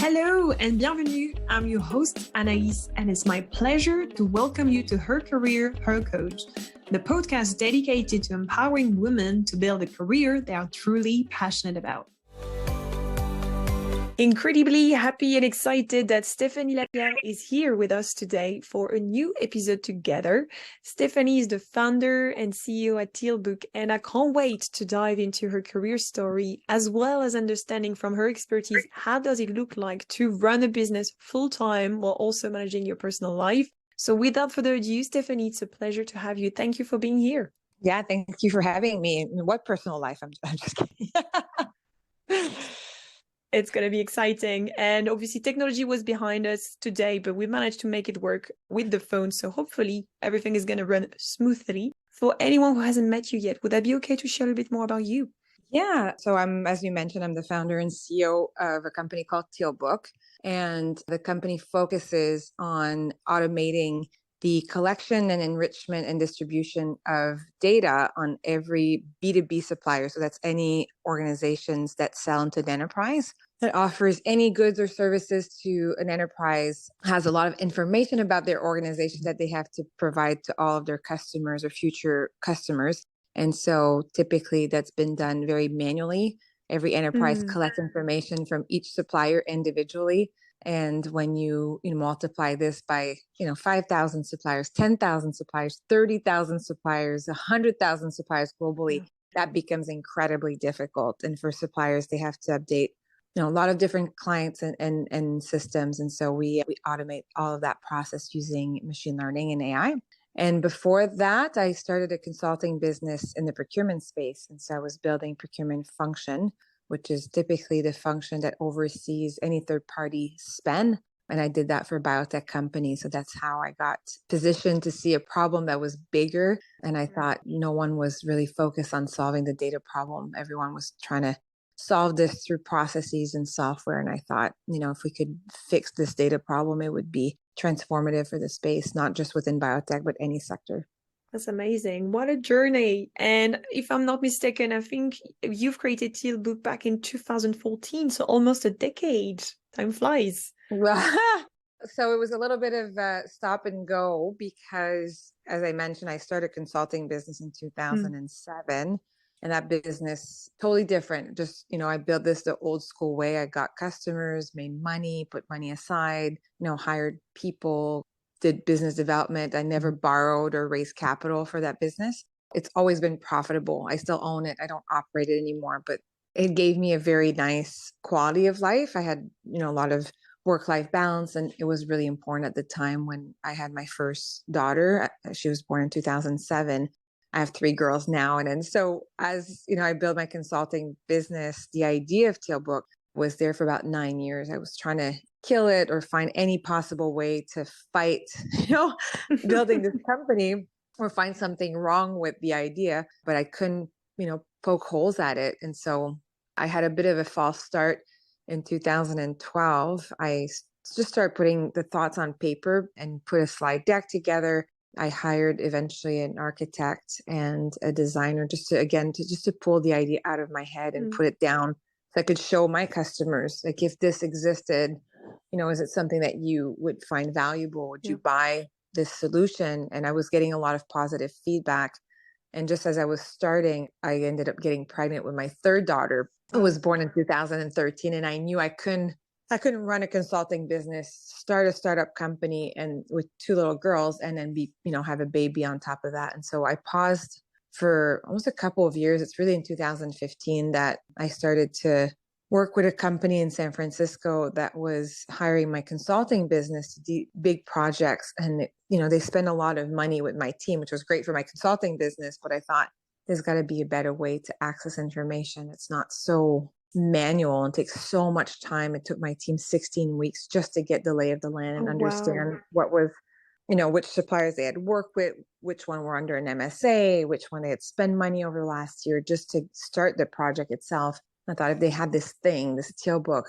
Hello and bienvenue. I'm your host, Anaïs, and it's my pleasure to welcome you to Her Career, Her Coach, the podcast dedicated to empowering women to build a career they are truly passionate about. Incredibly happy and excited that Stephany Lapierre is here with us today for a new episode together. Stephany is the founder and CEO at Tealbook, and I can't wait to dive into her career story, as well as understanding from her expertise, how does it look like to run a business full-time while also managing your personal life. So without further ado, Stephany, it's a pleasure to have you. Thank you for being here. Yeah, thank you for having me. What personal life? I'm just kidding. It's going to be exciting. And obviously technology was behind us today, but we managed to make it work with the phone. So hopefully everything is going to run smoothly. For anyone who hasn't met you yet, would that be okay to share a little bit more about you? Yeah. So as you mentioned, I'm the founder and CEO of a company called Tealbook. And the company focuses on automating the collection and enrichment and distribution of data on every B2B supplier. So that's any organizations that sell into an enterprise that offers any goods or services to an enterprise, has a lot of information about their organization that they have to provide to all of their customers or future customers. And so typically that's been done very manually. Every enterprise collects information from each supplier individually. And when you multiply this by 5,000 suppliers, 10,000 suppliers, 30,000 suppliers, 100,000 suppliers globally, that becomes incredibly difficult. And for suppliers, they have to update a lot of different clients and systems. And so we automate all of that process using machine learning and AI. And before that, I started a consulting business in the procurement space. And so I was building procurement function, which is typically the function that oversees any third-party spend. And I did that for biotech companies. So that's how I got positioned to see a problem that was bigger. And I thought no one was really focused on solving the data problem. Everyone was trying to solve this through processes and software. And I thought, if we could fix this data problem, it would be transformative for the space, not just within biotech, but any sector. That's amazing. What a journey. And if I'm not mistaken, I think you've created Tealbook back in 2014, so almost a decade. Time flies. Well, so it was a little bit of stop and go because, as I mentioned, I started a consulting business in 2007. And that business, totally different. Just, I built this the old school way. I got customers, made money, put money aside, hired people, did business development. I never borrowed or raised capital for that business. It's always been profitable. I still own it. I don't operate it anymore, but it gave me a very nice quality of life. I had, a lot of work-life balance, and it was really important at the time when I had my first daughter. She was born in 2007. I have 3 girls now. And so as, I built my consulting business, the idea of Tealbook was there for about 9 years. I was trying to kill it or find any possible way to fight, building this company or find something wrong with the idea, but I couldn't, poke holes at it. And so I had a bit of a false start in 2012. I just started putting the thoughts on paper and put a slide deck together. I hired eventually an architect and a designer just to pull the idea out of my head and put it down so I could show my customers, like, if this existed, is it something that you would find valuable? Would you buy this solution? And I was getting a lot of positive feedback. And just as I was starting, I ended up getting pregnant with my 3rd daughter, who was born in 2013. And I knew I couldn't run a consulting business, start a startup company and with 2 little girls and then have a baby on top of that. And so I paused for almost a couple of years. It's really in 2015 that I started to work with a company in San Francisco that was hiring my consulting business to do big projects. And, they spend a lot of money with my team, which was great for my consulting business. But I thought there's got to be a better way to access information. It's not so manual and takes so much time. It took my team 16 weeks just to get the lay of the land and understand what was, which suppliers they had worked with, which one were under an MSA, which one they had spent money over the last year just to start the project itself. I thought if they had this Tealbook,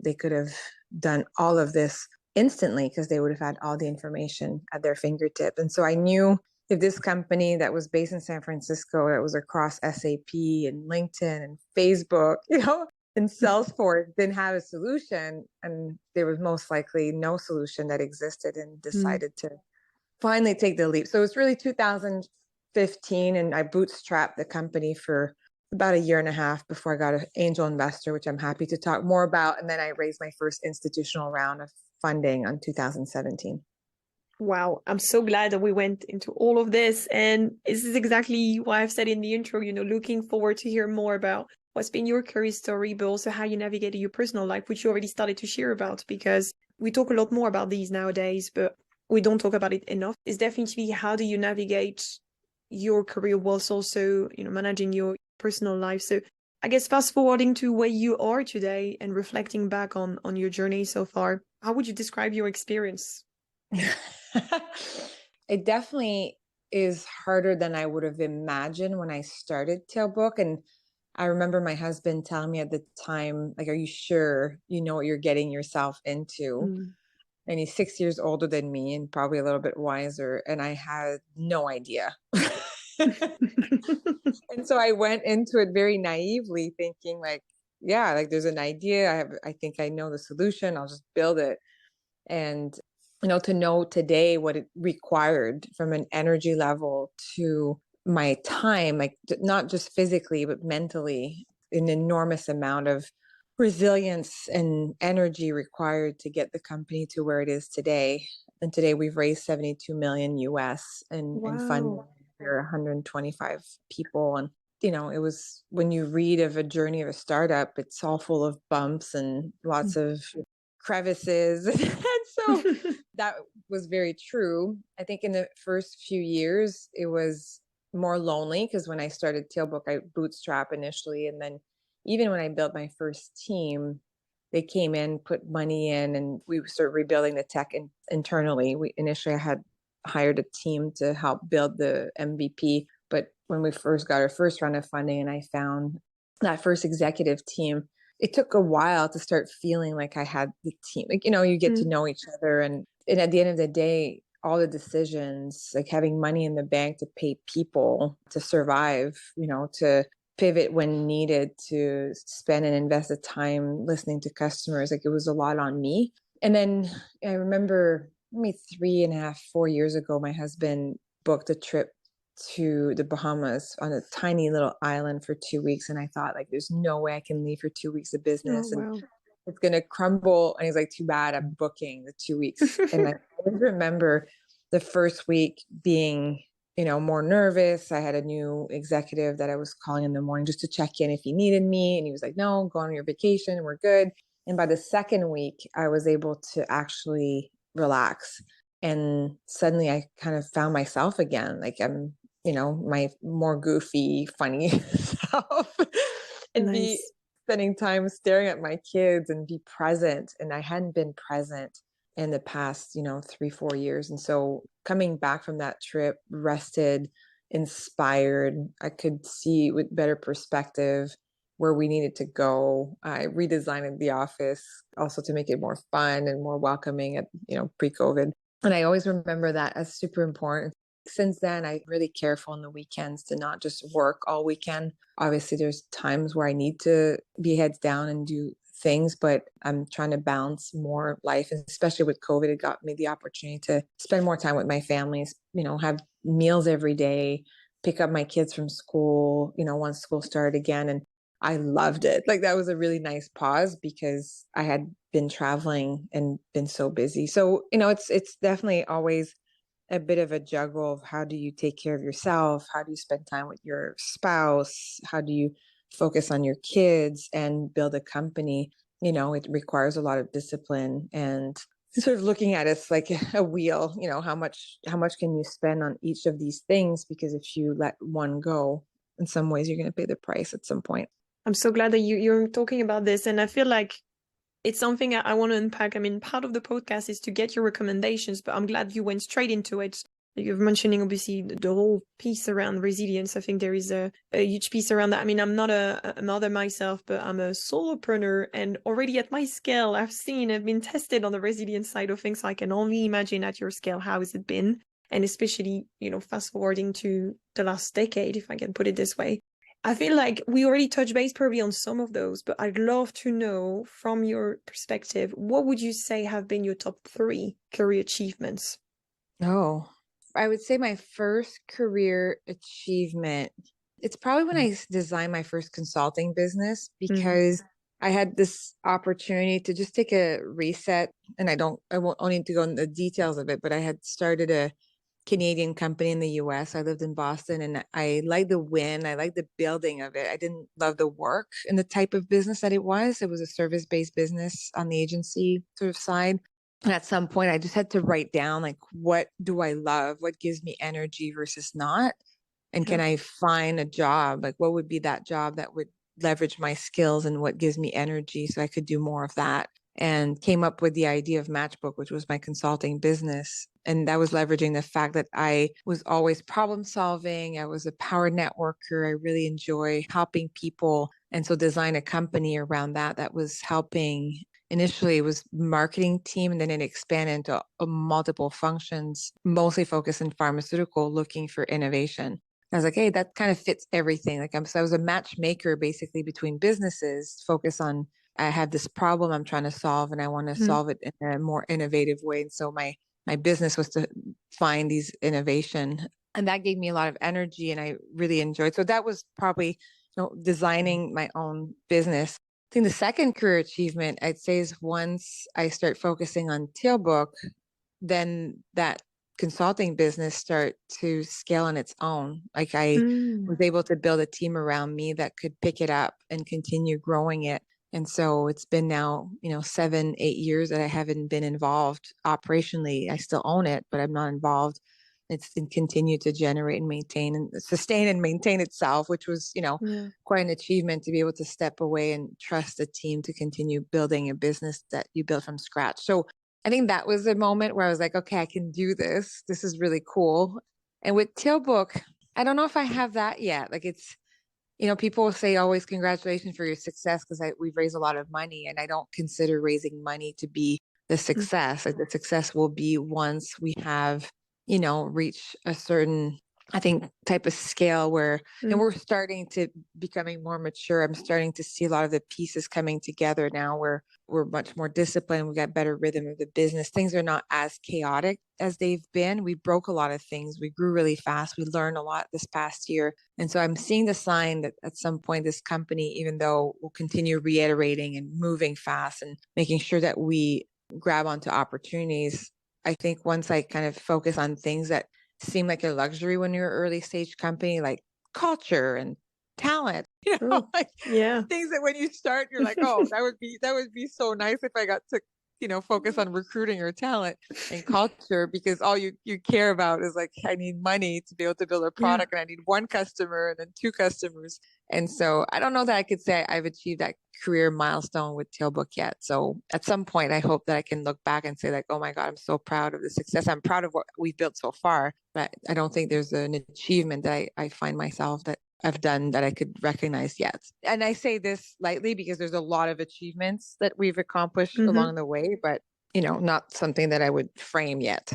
they could have done all of this instantly because they would have had all the information at their fingertip. And so I knew if this company that was based in San Francisco, that was across SAP and LinkedIn and Facebook, And Salesforce didn't have a solution, and there was most likely no solution that existed, and Mm. decided to finally take the leap. So it's really 2015, and I bootstrapped the company for about a year and a half before I got an angel investor, which I'm happy to talk more about. And then I raised my first institutional round of funding on 2017. Wow, I'm so glad that we went into all of this. And this is exactly why I've said in the intro, looking forward to hear more about what's been your career story, but also how you navigated your personal life, which you already started to share about, because we talk a lot more about these nowadays, but we don't talk about it enough. It's definitely how do you navigate your career whilst also, managing your personal life. So I guess fast forwarding to where you are today and reflecting back on your journey so far, how would you describe your experience? It definitely is harder than I would have imagined when I started Tealbook. And I remember my husband telling me at the time, like, are you sure you know what you're getting yourself into? Mm. And he's 6 years older than me and probably a little bit wiser. And I had no idea. And so I went into it very naively thinking like, yeah, like there's an idea. I think I know the solution. I'll just build it. And, to know today what it required from an energy level to my time, like not just physically, but mentally, an enormous amount of resilience and energy required to get the company to where it is today. And today we've raised 72 million US and funded Wow. for 125 people. And, it was, when you read of a journey of a startup, it's all full of bumps and lots of crevices. And so that was very true. I think in the first few years, it was more lonely because when I started Tealbook, I bootstrap initially. And then even when I built my first team, they came in, put money in, and we started rebuilding the tech internally. We initially had hired a team to help build the MVP. But when we first got our first round of funding and I found that first executive team, it took a while to start feeling like I had the team. Like, you get to Mm. know each other. And at the end of the day, all the decisions, like having money in the bank to pay people to survive, to pivot when needed, to spend and invest the time listening to customers, like it was a lot on me. And then I remember maybe 3.5, 4 years ago, my husband booked a trip to the Bahamas on a tiny little island for 2 weeks. And I thought, like, there's no way I can leave for 2 weeks of Oh, business and wow. it's going to crumble. And he's like, too bad, I'm booking the 2 weeks. And I always remember the first week being, more nervous. I had a new executive that I was calling in the morning just to check in if he needed me. And he was like, no, go on your vacation. We're good. And by the second week, I was able to actually relax. And suddenly I kind of found myself again. Like I'm, my more goofy, funny self and be Nice. spending time staring at my kids and be present. And I hadn't been present in the past, 3-4 years. And so coming back from that trip, rested, inspired, I could see with better perspective where we needed to go. I redesigned the office also to make it more fun and more welcoming at, pre-COVID. And I always remember that as super important. Since then, I'm really careful on the weekends to not just work all weekend. Obviously, there's times where I need to be heads down and do things, but I'm trying to balance more life. And especially with COVID, it got me the opportunity to spend more time with my families, have meals every day, pick up my kids from school, once school started again. And I loved it. Like that was a really nice pause because I had been traveling and been so busy. So, it's definitely always a bit of a juggle of how do you take care of yourself? How do you spend time with your spouse? How do you focus on your kids and build a company? It requires a lot of discipline and sort of looking at it's like a wheel, how much can you spend on each of these things? Because if you let one go, in some ways, you're going to pay the price at some point. I'm so glad that you're talking about this. And I feel like it's something I want to unpack. I mean, part of the podcast is to get your recommendations, but I'm glad you went straight into it. You're mentioning obviously the whole piece around resilience. I think there is a huge piece around that. I mean, I'm not a mother myself, but I'm a solopreneur, and already at my scale, I've been tested on the resilience side of things. So I can only imagine at your scale how has it been, and especially fast forwarding to the last decade, if I can put it this way. I feel like we already touched base probably on some of those, but I'd love to know from your perspective, what would you say have been your top 3 career achievements? Oh, I would say my first career achievement, it's probably when I designed my first consulting business Mm. because I had this opportunity to just take a reset. And I won't need to go into the details of it, but I had started a Canadian company in the US. I lived in Boston and I liked the win. I liked the building of it. I didn't love the work and the type of business that it was. It was a service-based business on the agency sort of side. And at some point, I just had to write down like, what do I love? What gives me energy versus not? And Yeah. can I find a job? Like, what would be that job that would leverage my skills and what gives me energy so I could do more of that? And came up with the idea of Matchbook, which was my consulting business. And that was leveraging the fact that I was always problem solving. I was a power networker. I really enjoy helping people. And so design a company around that that was helping. Initially it was marketing team and then it expanded into multiple functions, mostly focused in pharmaceutical, looking for innovation. I was like, hey, that kind of fits everything. So I was a matchmaker basically between businesses, focus on I have this problem I'm trying to solve and I want to Mm. solve it in a more innovative way. And so my business was to find these innovation. And that gave me a lot of energy and I really enjoyed. So that was probably, designing my own business. I think the second career achievement I'd say is once I start focusing on Tealbook, then that consulting business start to scale on its own. Like I Mm. was able to build a team around me that could pick it up and continue growing it. And so it's been now, 7, 8 years that I haven't been involved operationally. I still own it, but I'm not involved. It's continued to generate and maintain and sustain and maintain itself, which was, Yeah. quite an achievement to be able to step away and trust a team to continue building a business that you built from scratch. So I think that was a moment where I was like, okay, I can do this. This is really cool. And with Tealbook, I don't know if I have that yet. Like it's, people say always congratulations for your success because we've raised a lot of money and I don't consider raising money to be the Mm. success. Like the success will be once we have, reach a certain, I think, type of scale where, and Mm. we're starting to becoming more mature. I'm starting to see a lot of the pieces coming together now where we're much more disciplined. We got better rhythm of the business. Things are not as chaotic as they've been. We broke a lot of things. We grew really fast. We learned a lot this past year. And so I'm seeing the sign that at some point this company, even though we'll continue reiterating and moving fast and making sure that we grab onto opportunities, I think once I kind of focus on things that seem like a luxury when you're an early stage company, like culture and talent, Oh, like yeah. things that when you start, you're like, oh, that would be so nice if I got to, focus on recruiting or talent and culture because all you care about is like, I need money to be able to build a Yeah. product and I need one customer and then two customers. And so I don't know that I could say I've achieved that career milestone with Tealbook yet. So at some point, I hope that I can look back and say like, oh my God, I'm so proud of the success. I'm proud of what we've built so far, but I don't think there's an achievement that I find myself that I've done that I could recognize yet. And I say this lightly because there's a lot of achievements that we've accomplished Mm-hmm. along the way, but not something that I would frame yet.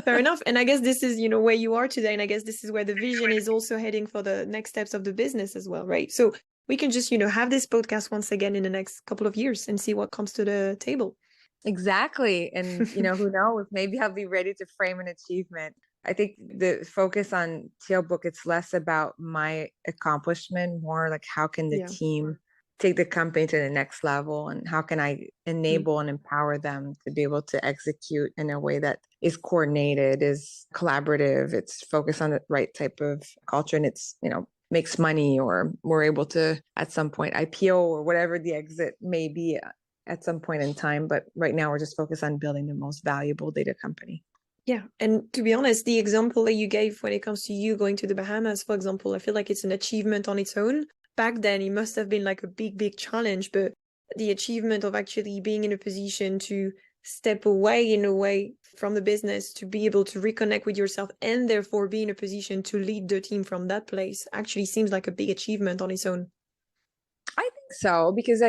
Fair enough. And I guess this is, where you are today. And I guess this is where the vision is also heading for the next steps of the business as well, right? So we can just, have this podcast once again in the next couple of years and see what comes to the table. Exactly. And, who knows, maybe I'll be ready to frame an achievement. I think the focus on Tealbook, it's less about my accomplishment, more like how can the Yeah. team take the company to the next level and how can I Mm. enable and empower them to be able to execute in a way that is coordinated, is collaborative, it's focused on the right type of culture and it's, makes money or we're able to at some point IPO or whatever the exit may be at some point in time. But right now we're just focused on building the most valuable data company. Yeah. And to be honest, the example that you gave when it comes to you going to the Bahamas, for example, I feel like it's an achievement on its own. Back then, it must have been like a big, big challenge, but the achievement of actually being in a position to step away in a way from the business to be able to reconnect with yourself and therefore be in a position to lead the team from that place actually seems like a big achievement on its own. I think so because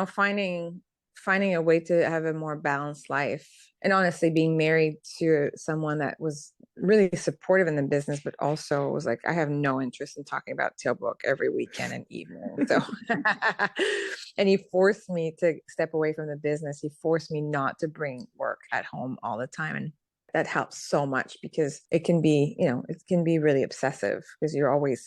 finding finding a way to have a more balanced life. And honestly, being married to someone that was really supportive in the business, but also was like, I have no interest in talking about Tealbook every weekend and evening. So, and he forced me to step away from the business. He forced me not to bring work at home all the time. And that helps so much because it can be, it can be really obsessive because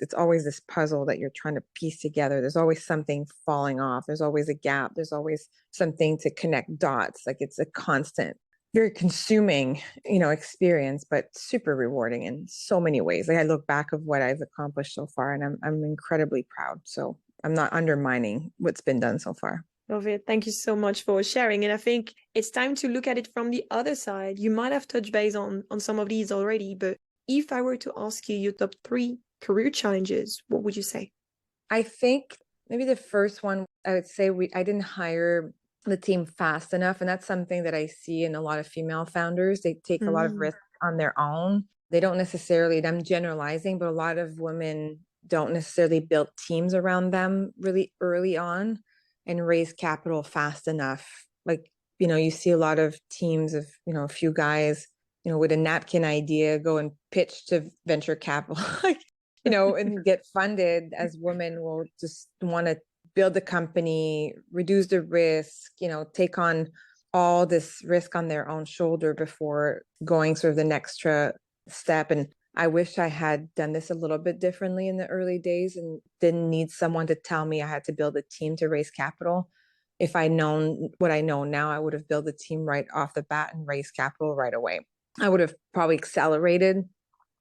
it's always this puzzle that you're trying to piece together. There's always something falling off. There's always a gap. There's always something to connect dots. Like it's a constant, very consuming, experience, but super rewarding in so many ways. Like I look back of what I've accomplished so far and I'm incredibly proud. So I'm not undermining what's been done so far. Love it. Thank you so much for sharing. And I think it's time to look at it from the other side. You might have touched base on some of these already, but if I were to ask you your top 3 career challenges, what would you say? I think maybe the first one, I would say I didn't hire the team fast enough. And that's something that I see in a lot of female founders. They take a lot of risks on their own. They don't necessarily, I'm generalizing, but a lot of women don't necessarily build teams around them really early on and raise capital fast enough. Like, you see a lot of teams of, a few guys, with a napkin idea, go and pitch to venture capital, like, and get funded, as women will just want to build a company, reduce the risk, take on all this risk on their own shoulder before going sort of the next step. And I wish I had done this a little bit differently in the early days and didn't need someone to tell me I had to build a team to raise capital. If I'd known what I know now, I would have built a team right off the bat and raised capital right away. I would have probably accelerated,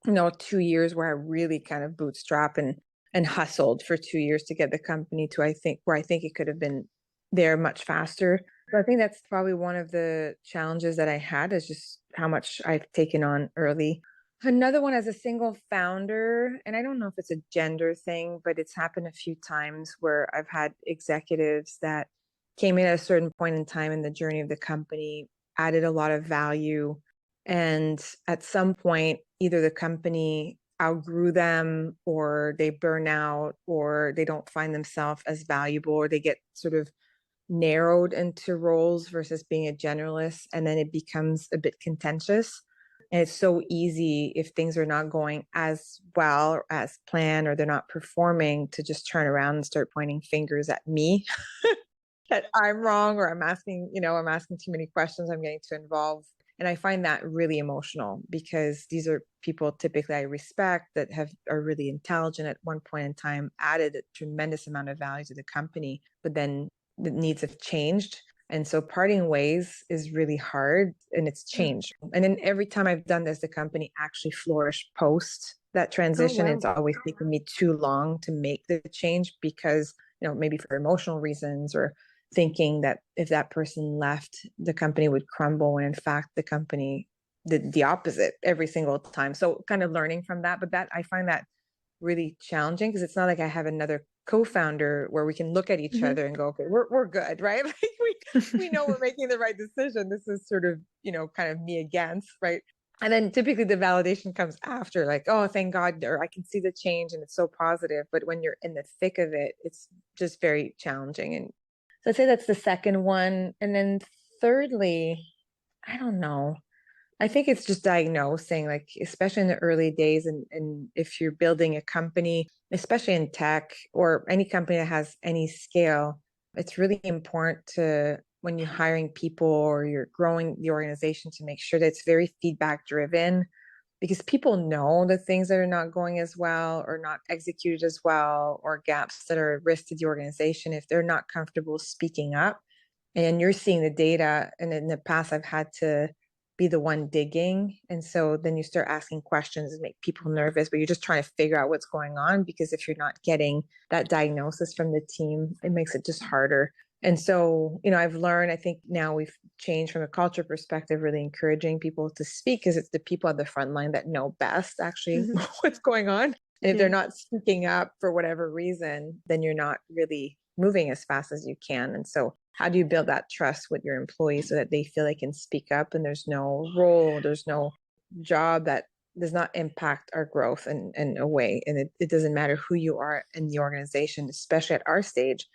2 years where I really kind of bootstrap and hustled for 2 years to get the company to, where I think it could have been there much faster. So I think that's probably one of the challenges that I had, is just how much I've taken on early. Another one, as a single founder, and I don't know if it's a gender thing, but it's happened a few times where I've had executives that came in at a certain point in time in the journey of the company, added a lot of value. And at some point, either the company outgrew them, or they burn out, or they don't find themselves as valuable, or they get sort of narrowed into roles versus being a generalist. And then it becomes a bit contentious. And it's so easy, if things are not going as well or as planned, or they're not performing, to just turn around and start pointing fingers at me that I'm wrong, or I'm asking too many questions, I'm getting too involved. And I find that really emotional, because these are people typically I respect, that are really intelligent, at one point in time added a tremendous amount of value to the company, but then the needs have changed. And so parting ways is really hard, and it's changed. And then every time I've done this, the company actually flourished post that transition. Oh, wow. It's always taken me too long to make the change, because, maybe for emotional reasons, or thinking that if that person left, the company would crumble, when in fact the company did the opposite every single time. So kind of learning from that, but that I find that really challenging, because it's not like I have another co-founder where we can look at each other and go, okay, we're good, right? Like we know we're making the right decision. This is sort of, kind of me against, right? And then typically the validation comes after, like, oh, thank God, or I can see the change and it's so positive. But when you're in the thick of it, it's just very challenging. And so I'd say that's the second one. And then thirdly, I don't know. I think it's just diagnosing, like, especially in the early days. And if you're building a company, especially in tech or any company that has any scale, it's really important to, when you're hiring people or you're growing the organization, to make sure that it's very feedback driven, because people know the things that are not going as well, or not executed as well, or gaps that are a risk to the organization, if they're not comfortable speaking up. And you're seeing the data. And in the past, I've had to be the one digging. And so then you start asking questions and make people nervous, but you're just trying to figure out what's going on, because if you're not getting that diagnosis from the team, it makes it just harder. And so, I've learned, I think now we've changed from a culture perspective, really encouraging people to speak, because it's the people at the front line that know best actually what's going on. And if they're not speaking up for whatever reason, then you're not really moving as fast as you can. And so how do you build that trust with your employees so that they feel they can speak up, and there's no role, there's no job that does not impact our growth in a way. And it doesn't matter who you are in the organization, especially at our stage.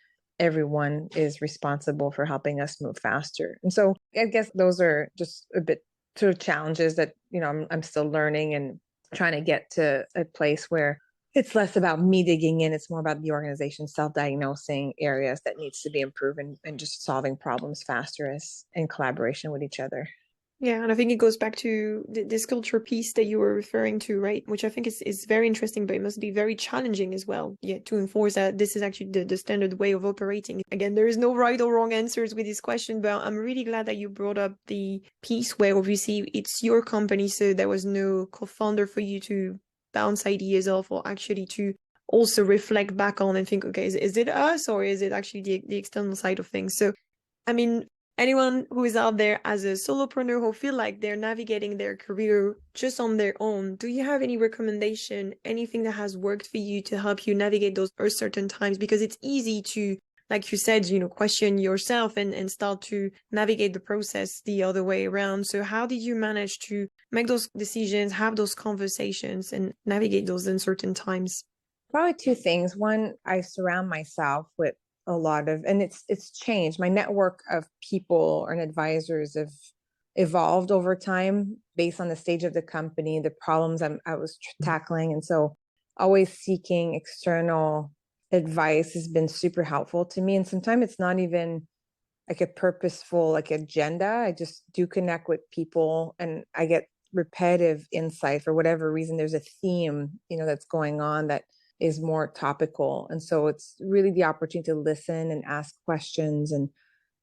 everyone is responsible for helping us move faster. And so I guess those are just a bit sort of challenges that, I'm still learning and trying to get to a place where it's less about me digging in. It's more about the organization self-diagnosing areas that needs to be improved and just solving problems faster as in collaboration with each other. Yeah, and I think it goes back to this culture piece that you were referring to, right? Which I think is very interesting, but it must be very challenging as well. Yeah, to enforce that this is actually the standard way of operating. Again, there is no right or wrong answers with this question, but I'm really glad that you brought up the piece where obviously it's your company, so there was no co-founder for you to bounce ideas off or actually to also reflect back on and think, okay, is it us or is it actually the external side of things? So, I mean, anyone who is out there as a solopreneur who feel like they're navigating their career just on their own, do you have any recommendation, anything that has worked for you to help you navigate those uncertain times? Because it's easy to, like you said, question yourself and start to navigate the process the other way around. So how did you manage to make those decisions, have those conversations, and navigate those uncertain times? Probably two things. One, I surround myself with a lot of, and it's changed. My network of people and advisors have evolved over time based on the stage of the company, the problems I was tackling. And so always seeking external advice has been super helpful to me. And sometimes it's not even like a purposeful like agenda. I just do connect with people and I get repetitive insight for whatever reason. There's a theme, that's going on that is more topical. And so it's really the opportunity to listen and ask questions. And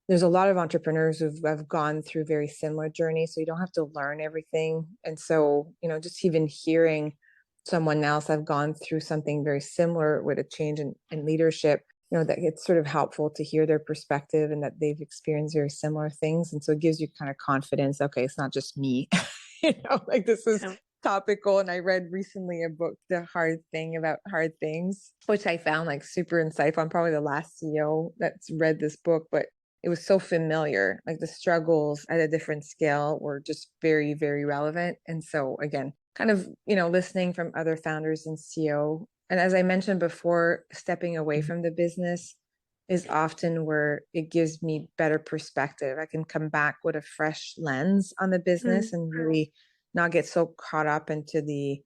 there's a lot of entrepreneurs who have gone through very similar journeys. So you don't have to learn everything. And so, just even hearing someone else have gone through something very similar with a change in leadership, that it's sort of helpful to hear their perspective and that they've experienced very similar things. And so it gives you kind of confidence. Okay, it's not just me, like this is topical. And I read recently a book, The Hard Thing About Hard Things, which I found like super insightful. I'm probably the last CEO that's read this book, but it was so familiar. Like the struggles at a different scale were just very, very relevant. And so again, kind of, listening from other founders and CEO. And as I mentioned before, stepping away from the business is often where it gives me better perspective. I can come back with a fresh lens on the business and really not get so caught up into the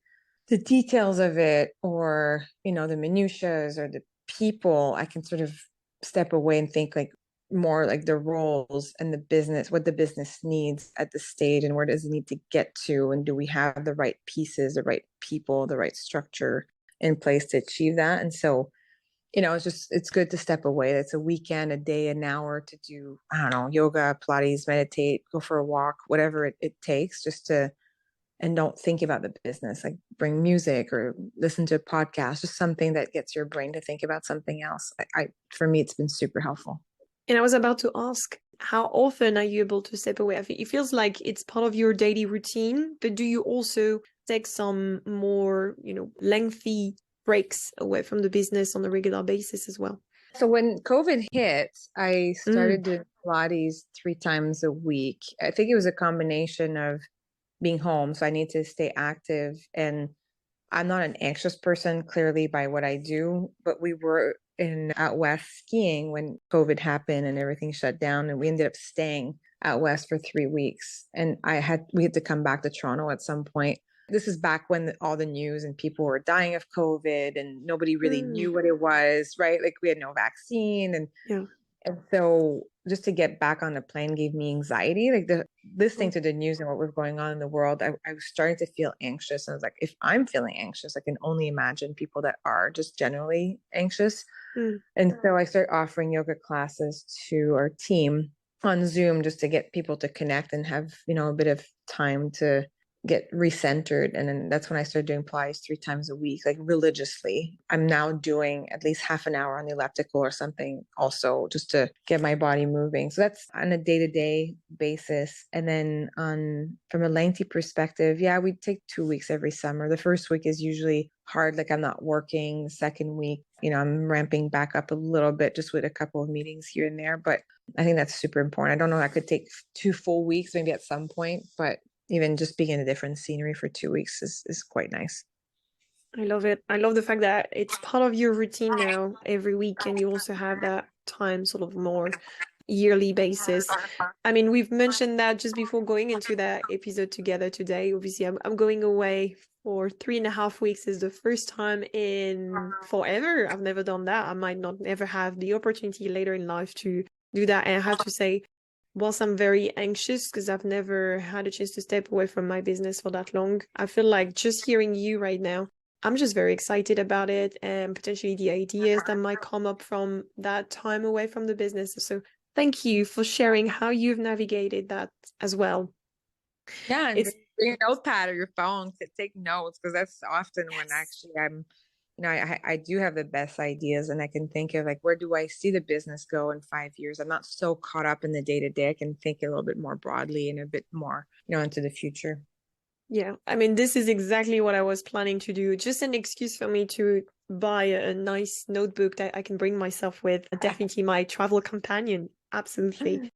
details of it or, the minutiae or the people. I can sort of step away and think like more like the roles and the business, what the business needs at the stage and where does it need to get to? And do we have the right pieces, the right people, the right structure in place to achieve that? And so, it's good to step away. It's a weekend, a day, an hour to do, I don't know, yoga, Pilates, meditate, go for a walk, whatever it takes just to, and don't think about the business, like bring music or listen to a podcast, just something that gets your brain to think about something else. For me, it's been super helpful. And I was about to ask, how often are you able to step away? I think it feels like it's part of your daily routine, but do you also take some more, lengthy breaks away from the business on a regular basis as well? So when COVID hit, I started doing Pilates 3 times a week. I think it was a combination of being home, so I need to stay active. And I'm not an anxious person, clearly, by what I do, but we were out west skiing when COVID happened and everything shut down, and we ended up staying out west for 3 weeks. And we had to come back to Toronto at some point. This is back when all the news and people were dying of COVID and nobody really knew what it was, right? Like we had no vaccine. And so just to get back on the plane gave me anxiety. Like listening to the news and what was going on in the world, I was starting to feel anxious. And I was like, if I'm feeling anxious, I can only imagine people that are just generally anxious. And so I started offering yoga classes to our team on Zoom just to get people to connect and have, a bit of time to get recentered. And then that's when I started doing Pilates 3 times a week, like religiously. I'm now doing at least half an hour on the elliptical or something also just to get my body moving. So that's on a day-to-day basis. And then from a lengthy perspective, we take 2 weeks every summer. The first week is usually hard, like I'm not working. The second week, I'm ramping back up a little bit just with a couple of meetings here and there. But I think that's super important. I don't know, I could take 2 full weeks maybe at some point, but even just being in a different scenery for 2 weeks is quite nice. I love it. I love the fact that it's part of your routine now every week, and you also have that time, sort of more yearly basis. I mean, we've mentioned that just before going into that episode together today. Obviously, I'm going away for 3.5 weeks. Is the first time in forever. I've never done that. I might not ever have the opportunity later in life to do that. And I have to say, whilst I'm very anxious because I've never had a chance to step away from my business for that long, I feel like just hearing you right now, I'm just very excited about it and potentially the ideas that might come up from that time away from the business. So thank you for sharing how you've navigated that as well. Yeah, and It's bring a notepad or your phone to take notes, because that's often when yes. actually I do have the best ideas, and I can think of like, where do I see the business go in 5 years? I'm not so caught up in the day to day. I can think a little bit more broadly and a bit more, into the future. Yeah, I mean, this is exactly what I was planning to do. Just an excuse for me to buy a nice notebook that I can bring myself with. Definitely my travel companion. Absolutely.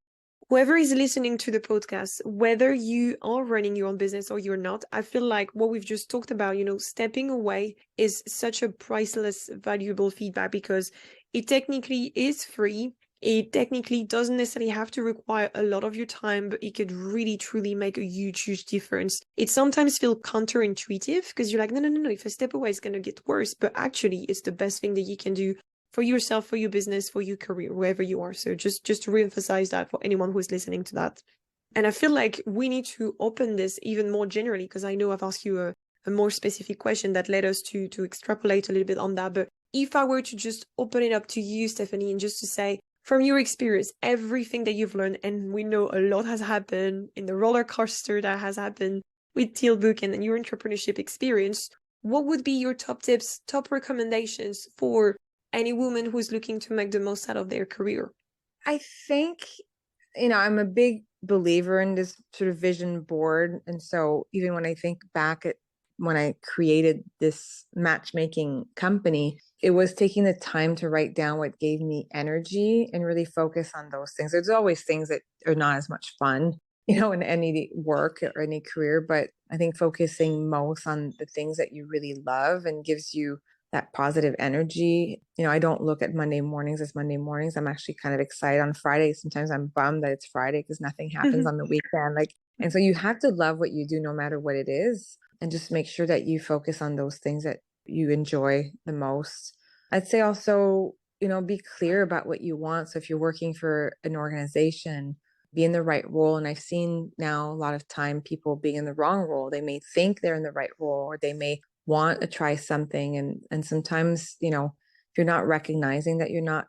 Whoever is listening to the podcast, whether you are running your own business or you're not, I feel like what we've just talked about, stepping away is such a priceless, valuable feedback because it technically is free. It technically doesn't necessarily have to require a lot of your time, but it could really, truly make a huge, huge difference. It sometimes feels counterintuitive because you're like, no, no, no, no, if I step away, it's going to get worse. But actually, it's the best thing that you can do for yourself, for your business, for your career, wherever you are. So just to reemphasize that for anyone who's listening to that. And I feel like we need to open this even more generally because I know I've asked you a more specific question that led us to extrapolate a little bit on that. But if I were to just open it up to you, Stephany, and just to say, from your experience, everything that you've learned, and we know a lot has happened in the roller coaster that has happened with Tealbook and your entrepreneurship experience, what would be your top tips, top recommendations for any woman who's looking to make the most out of their career? I think, I'm a big believer in this sort of vision board. And so even when I think back at when I created this matchmaking company, it was taking the time to write down what gave me energy and really focus on those things. There's always things that are not as much fun, in any work or any career, but I think focusing most on the things that you really love and gives you that positive energy. I don't look at Monday mornings as Monday mornings. I'm actually kind of excited on Friday. Sometimes I'm bummed that it's Friday because nothing happens on the weekend. And so you have to love what you do no matter what it is, and just make sure that you focus on those things that you enjoy the most. I'd say also, be clear about what you want. So if you're working for an organization, be in the right role. And I've seen now a lot of time people being in the wrong role. They may think they're in the right role, or they may want to try something. And sometimes, if you're not recognizing that you're not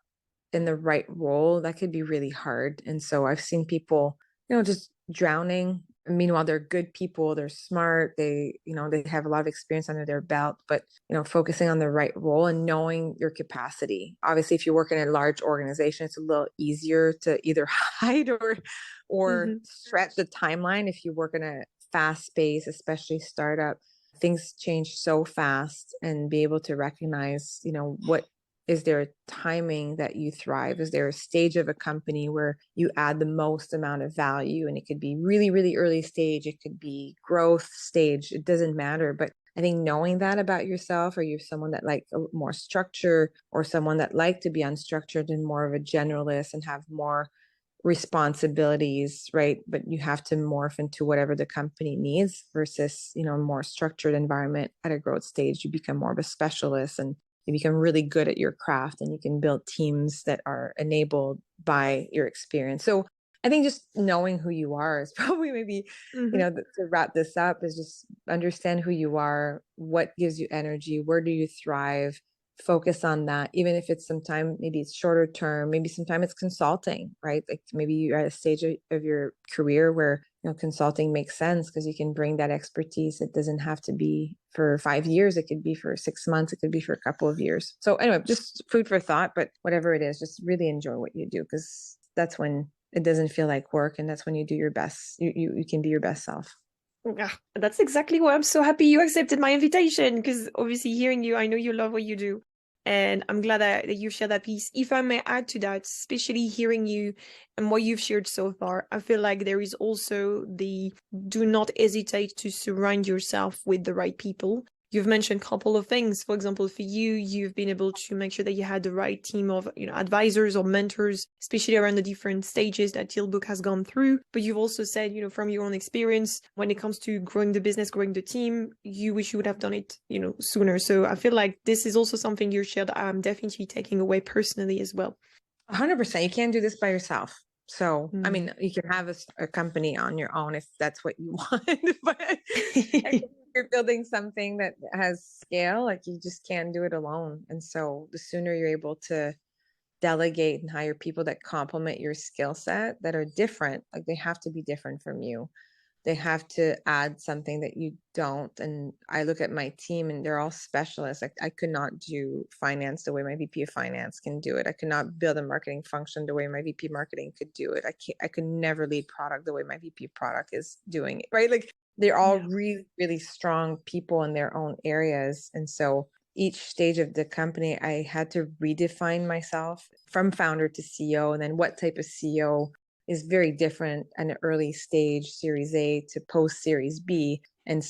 in the right role, that could be really hard. And so I've seen people, just drowning. Meanwhile, they're good people, they're smart, they have a lot of experience under their belt, but focusing on the right role and knowing your capacity. Obviously, if you work in a large organization, it's a little easier to either hide or stretch the timeline. If you work in a fast space, especially startup, things change so fast, and be able to recognize, what is there a timing that you thrive? Is there a stage of a company where you add the most amount of value? And it could be really, really early stage. It could be growth stage. It doesn't matter. But I think knowing that about yourself, or you're someone that like more structure, or someone that like to be unstructured and more of a generalist and have more responsibilities, right? But you have to morph into whatever the company needs versus, a more structured environment at a growth stage. You become more of a specialist, and you become really good at your craft, and you can build teams that are enabled by your experience. So I think just knowing who you are is probably maybe, to wrap this up, is just understand who you are, what gives you energy, where do you thrive, focus on that. Even if it's sometime, maybe it's shorter term, maybe sometime it's consulting, right? Like maybe you're at a stage of your career where consulting makes sense because you can bring that expertise. It doesn't have to be for 5 years. It could be for 6 months. It could be for a couple of years. So anyway, just food for thought, but whatever it is, just really enjoy what you do, because that's when it doesn't feel like work. And that's when you do your best. You can be your best self. Yeah, that's exactly why I'm so happy you accepted my invitation, because obviously hearing you, I know you love what you do. And I'm glad that you share that piece. If I may add to that, especially hearing you and what you've shared so far, I feel like there is also the do not hesitate to surround yourself with the right people. You've mentioned a couple of things. For example, for you, you've been able to make sure that you had the right team of, advisors or mentors, especially around the different stages that Tealbook has gone through. But you've also said, from your own experience, when it comes to growing the business, growing the team, you wish you would have done it, sooner. So I feel like this is also something you shared I'm definitely taking away personally as well. 100%. You can't do this by yourself. So, I mean, you can have a company on your own if that's what you want, but if you're building something that has scale, like you just can't do it alone. And so the sooner you're able to delegate and hire people that complement your skill set that are different, like they have to be different from you. They have to add something that you don't. And I look at my team and they're all specialists. Like I could not do finance the way my VP of finance can do it. I could not build a marketing function the way my VP of marketing could do it. I could never lead product the way my VP of product is doing it, right? Like they're all really, really strong people in their own areas. And so each stage of the company, I had to redefine myself from founder to CEO, and then what type of CEO is very different an early stage Series A to post Series B. And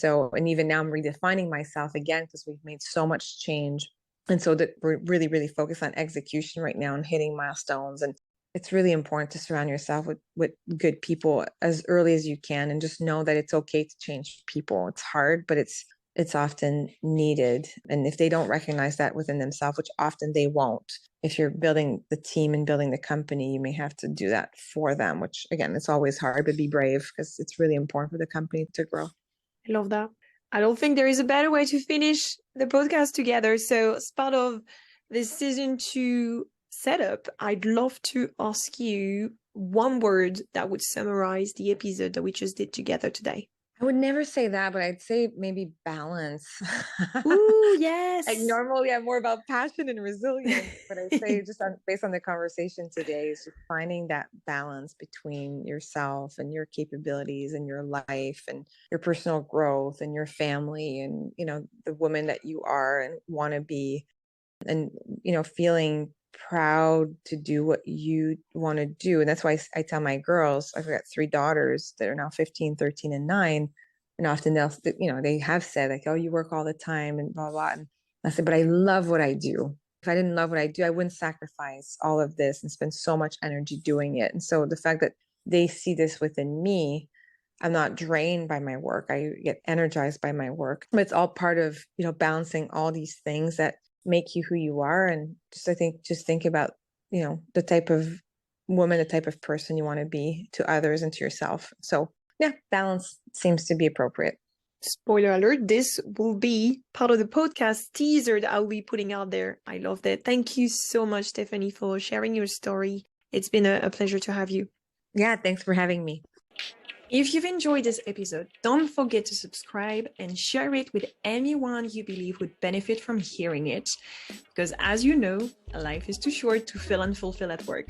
even now I'm redefining myself again because we've made so much change. And so that we're really, really focused on execution right now and hitting milestones. And it's really important to surround yourself with good people as early as you can, and just know that it's okay to change people. It's hard, but it's often needed. And if they don't recognize that within themselves, which often they won't, if you're building the team and building the company, you may have to do that for them, which again, it's always hard, but be brave because it's really important for the company to grow. I love that. I don't think there is a better way to finish the podcast together. So as part of this season 2 setup, I'd love to ask you one word that would summarize the episode that we just did together today. I would never say that, but I'd say maybe balance. Ooh, yes. Like normally I'm more about passion and resilience, but I say just based on the conversation today is just finding that balance between yourself and your capabilities and your life and your personal growth and your family and, the woman that you are and want to be, and, feeling proud to do what you want to do. And that's why I tell my girls, I've got 3 daughters that are now 15, 13, and 9. And often they have said like, oh, you work all the time and blah, blah. And I said, but I love what I do. If I didn't love what I do, I wouldn't sacrifice all of this and spend so much energy doing it. And so the fact that they see this within me, I'm not drained by my work. I get energized by my work. But it's all part of, balancing all these things that make you who you are. And just think about, the type of woman, the type of person you want to be to others and to yourself. So yeah, balance seems to be appropriate. Spoiler alert, this will be part of the podcast teaser that I'll be putting out there. I love that. Thank you so much, Stephany, for sharing your story. It's been a pleasure to have you. Yeah, thanks for having me. If you've enjoyed this episode, don't forget to subscribe and share it with anyone you believe would benefit from hearing it. Because as you know, life is too short to feel unfulfilled at work.